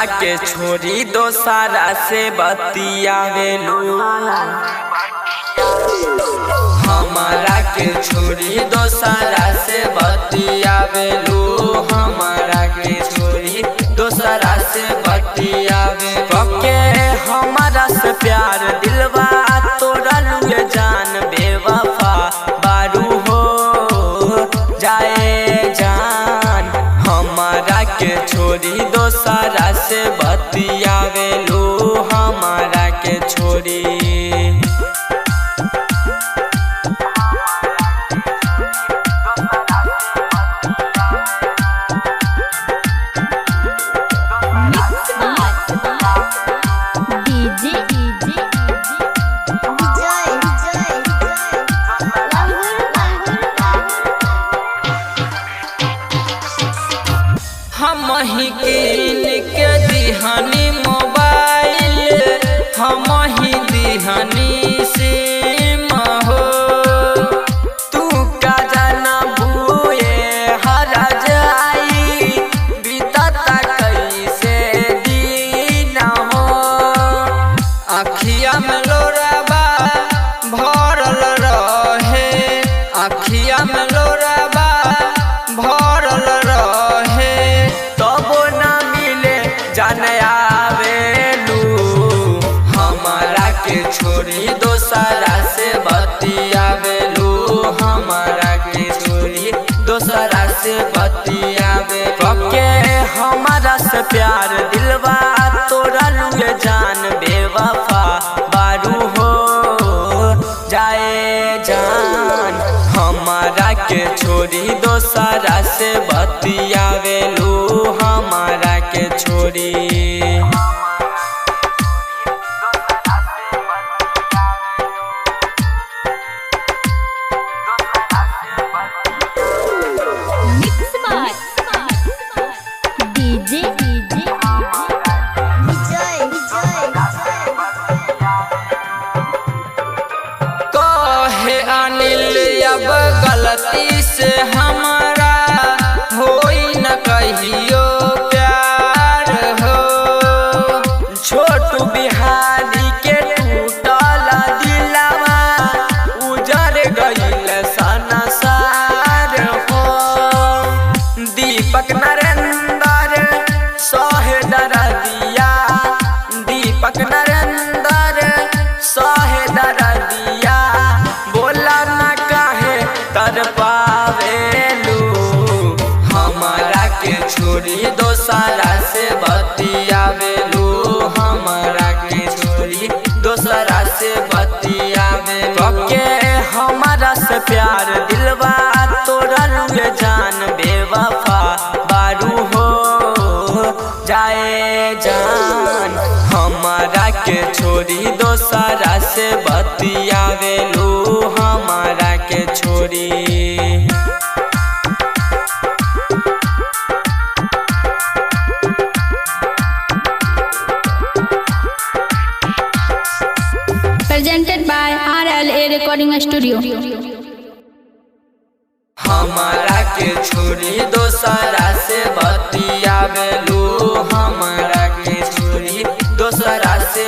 के छोरी दोसरा से बतियावेलू, हमारा के छोरी दोसरा से बतियावेलू, हमारा के छोरी दोसरा से बतियावेलू। के हमारा से प्यार दिलवा तोरा लुए जान बेवफा बारू हो जाए जान, हमारा के छोरी दोसरा से बतियावेलू, हमारा के छोरी। हम ही कीन के दिहनी मोबाइल, हम ही दिहनी सिम हो, तू का जाना बुए हरा जाई, बीतता कैसे दिन हो। अखिया में लोराबा भरल रहे, अखिया में लोराबा भरल रहे, तबो ना मिले जाने आवेलू, हमारा के छोरी दोसरा से बतियावेलू, हमारा के छोरी दोसरा से बतियावेलू। के हमारा से प्यार दिलवा तोरा लुए जान बेवफा बारू हो जाए जान, हमारा के छोरी दोसरा से बतियावेलू, हमारा के छोरी। कहे अनिल अब गलती से हमारा होई न कहियो प्यार हो, छोटू बिहारी के टूटल दिलवा उजर गइल संसार हो, दीपक नरेंद्र सहे दर्दिया, दीपक नरेंद्र सहे दर्दिया, बोला न काहे कर पावेलू, हमारा के छोरी दोसरा से बतियावेलू, हमारा के छोरी दोसरा से बतियावेलू। के हमारा से प्यार दिलवा तोरा लुए जान बेवफा बारू हो जाए जान, हमारा के छोरी दोसरा से बतियावेलू, हमारा के छोरी। Presented by RLA Recording Studio। हमारा के छोरी दोसरा से बतियावेलू, हमारा के छोरी दोसरा से